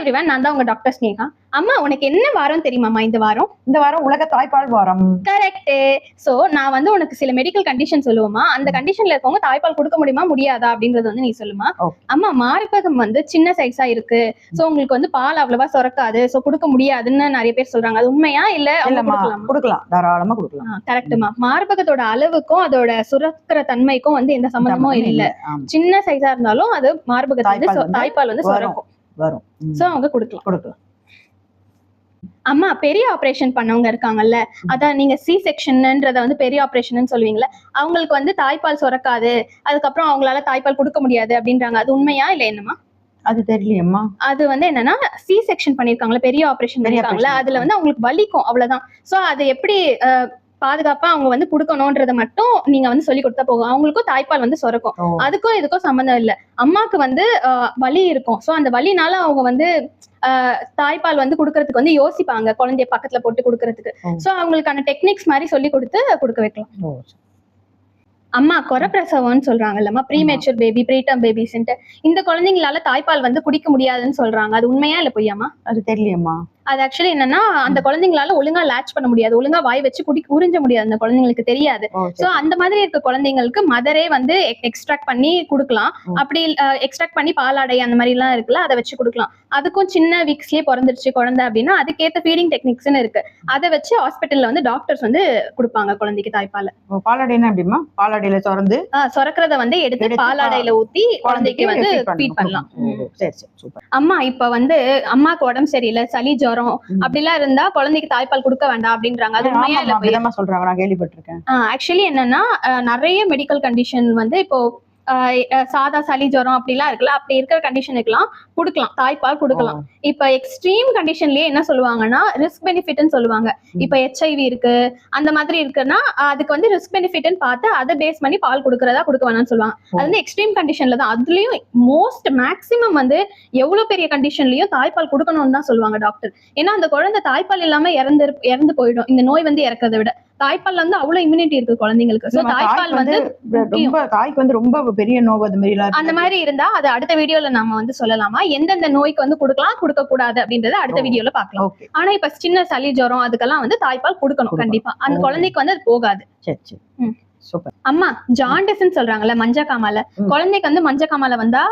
Everyone, நான் தான் உங்க டாக்டர் ஸ்னேகா. அம்மா, உனக்கு என்ன வாரம் தெரியுமாமா? இந்த வாரம் உலக தாய்ப்பால் வாரம். கரெக்ட். சோ நான் வந்து உனக்கு சில மெடிக்கல் கண்டிஷன் சொல்லுவோமா, அந்த கண்டிஷன்ல இருக்கவங்க தாய்ப்பால் கொடுக்க முடியுமா முடியாதா அப்படிங்கறது வந்து நீ சொல்லுமா. அம்மா, மார்பகம் வந்து சின்ன சைஸா இருக்கு, சோ உங்களுக்கு வந்து பால் அவ்வளவா சுரக்காது, சோ கொடுக்க முடியாதுன்னு நிறைய பேர் சொல்றாங்க. அது உண்மையா இல்ல? கொடுக்கலாம், தாராளமா கொடுக்கலாம். கரெக்ட்மா. மார்பகத்தோட அளவுக்கும் அதோட சுரக்கிற தன்மைக்கும் வந்து எந்த சம்பந்தமும் இல்ல. சின்ன சைஸா இருந்தாலும் அது மார்பகத்துல தாய்ப்பால் வந்து சுரக்கும் வரும். சோ அவங்க கொடுக்கலாம். அம்மா, பெரிய ஆபரேஷன் பண்ணவங்க இருக்காங்கல்ல, அதான் நீங்க சி செக்ஷன்ன்றத வந்து பெரிய ஆபரேஷன் சொல்லுவீங்கல்ல, அவங்களுக்கு வந்து தாய்ப்பால் சுரக்காது, அதுக்கப்புறம் அவங்களால தாய்ப்பால் கொடுக்க முடியாது அப்படின்றாங்க. அது உண்மையா இல்ல என்னமா? அது தெரியலையம்மா. அது வந்து என்னன்னா, சி செக்ஷன் பண்ணிருக்காங்களா, பெரிய ஆபரேஷன் பண்ணிருக்காங்களா, அதுல வந்து அவங்களுக்கு வலிக்கும், அவ்வளவுதான். சோ அது எப்படி பாதுகாப்பா அவங்க வந்து குடுக்கணும்ன்றத மட்டும் நீங்க வந்து சொல்லி கொடுத்தா போகும். அவங்களுக்கும் தாய்ப்பால் வந்து சுரக்கும், அதுக்கும் இதுக்கும் சம்பந்தம் இல்ல. அம்மாக்கு வந்து வலி இருக்கும், சோ அந்த வலினால அவங்க வந்து தாய்ப்பால் வந்து குடுக்கறதுக்கு வந்து யோசிப்பாங்க, குழந்தைய பக்கத்துல போட்டு குடுக்கறதுக்கு. சோ அவங்களுக்கான டெக்னிக்ஸ் மாதிரி சொல்லி கொடுத்து கொடுக்க வைக்கலாம். அம்மா, குறப்பிரசவம்னு சொல்றாங்கல்லம்மா, ப்ரீமேச்சூர் பேபி, ப்ரீடம் பேபிஸ்ன்ட்டு, இந்த குழந்தைங்களால தாய்ப்பால் வந்து குடிக்க முடியாதுன்னு சொல்றாங்க. அது உண்மையா இல்ல பொய்யாமா? அது தெரியலையம்மா. அது ஆக்சுவலி என்னன்னா, அந்த குழந்தைங்களால ஒழுங்கா லேட்ச் பண்ண முடியாது, ஒழுங்கா வாய் வச்சு உறிஞ்ச முடியாது, அந்த குழந்தைங்களுக்கு தெரியாது. சோ அந்த மாதிரி இருக்க குழந்தைங்களுக்கு மதரே வந்து எக்ஸ்ட்ராக்ட் பண்ணி குடுக்கலாம். அப்படி எக்ஸ்ட்ராக்ட் பண்ணி பாலாடை அந்த மாதிரி எல்லாம் இருக்குல்ல, அதை வச்சு குடுக்கலாம். அதுக்கும் சின்ன வீக்ஸ்லயே பிறந்துருச்சு குழந்தை அப்படின்னா அதுக்கேற்ற ஃபீடிங் டெக்னிக்ஸ்னு இருக்கு, அதை வச்சு ஹாஸ்பிட்டல்ல வந்து டாக்டர்ஸ் வந்து கொடுப்பாங்க குழந்தைக்கு தாய்ப்பால். பாலாடைனா எப்படிமா? பாலாடையில சொரக்கிறத வந்து எடுத்து பாலாடையில ஊத்தி குழந்தைக்கு வந்து ஃபீட் பண்ணலாம். அம்மா, இப்ப வந்து அம்மாக்கு உடம்பு சரியில்லை, சளி ஜுரம் அப்படிலாம் இருந்தா குழந்தைக்கு தாய்ப்பால் கொடுக்க வேண்டாம் அப்படின்றாங்க. அது உண்மையா இல்ல? சொல்றாங்க, நான் கேள்விப்பட்டிருக்கேன். ஆக்சுவலி என்னன்னா, நிறைய மெடிக்கல் கண்டிஷன் வந்து இப்போ சாதா சளி ஜுரம் அப்படிலாம் இருக்குல்ல, அப்படி இருக்கிற கண்டிஷனுக்குலாம் கொடுக்கலாம், தாய்ப்பால் கொடுக்கலாம். இப்ப எக்ஸ்ட்ரீம் கண்டிஷன்லயே என்ன சொல்லுவாங்கன்னா, ரிஸ்க் பெனிஃபிட்னு சொல்லுவாங்க. இப்ப HIV இருக்கு, அந்த மாதிரி இருக்குன்னா அதுக்கு வந்து ரிஸ்க் பெனிஃபிட்னு பார்த்து அதை பேஸ் பண்ணி பால் கொடுக்கறதா கொடுக்க வேணாம்னு சொல்லுவாங்க. அது வந்து எக்ஸ்ட்ரீம் கண்டிஷன்ல தான். அதுலயும் மோஸ்ட் மேக்சிமம் வந்து எவ்வளவு பெரிய கண்டிஷன்லயும் தாய்ப்பால் கொடுக்கணும்னு தான் சொல்லுவாங்க டாக்டர். ஏன்னா அந்த குழந்தை தாய்ப்பால் இல்லாம இறந்து போயிடும். இந்த நோய் வந்து இறக்கிறத விட தாய்ப்பால் வந்து அவ்வளவு இம்யூனிட்டி இருக்கு குழந்தைங்களுக்கு. சோ தாய்ப்பால் வந்து தாய்க்கு வந்து ரொம்ப பெரிய நோய் அந்த மாதிரி இருந்தா அது அடுத்த வீடியோல நம்ம வந்து சொல்லலாமா, எந்தெந்த நோய்க்கு வந்து கொடுக்கலாம் கொடுக்க கூடாது அப்படின்றத அடுத்த வீடியோல பாக்கலாம். ஆனா இப்ப சின்ன சளி ஜுரம் அதுக்கெல்லாம் வந்து தாய்ப்பால் கொடுக்கணும் கண்டிப்பா, அந்த குழந்தைக்கு வந்து அது போகாது. அம்மா, ஜாண்டிஸ்ன்னு சொல்றாங்கல்ல, மஞ்சக்காமால, குழந்தைக்கு வந்து மஞ்சக்காமால வந்தா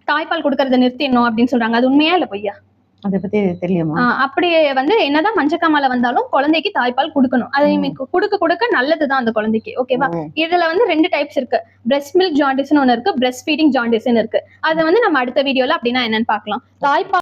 தாய்ப்பால் கொடுக்கறத நிறுத்திடணும் அப்படின்னு சொல்றாங்க. அது உண்மையா இல்ல பொய்யா? அதை பத்தி தெரியுமா? அப்படியே வந்து என்னதான் மஞ்சக்காமால வந்தாலும் குழந்தைக்கு தாய்ப்பால் கொடுக்கணும். அது கொடுக்க கொடுக்க நல்லதுதான் அந்த குழந்தைக்கு. ஓகேவா? இதுல வந்து 2 டைப்ஸ் இருக்கு. பிரெஸ்ட் மில்க் ஜாண்டிஸ்னு ஒண்ணு இருக்கு, பிரெஸ்ட் ஃபீடிங் ஜாண்டிஸ்னு இருக்கு. அதை வந்து நம்ம அடுத்த வீடியோல அப்படின்னா என்னன்னு பாக்கலாம். தாய்ப்பால்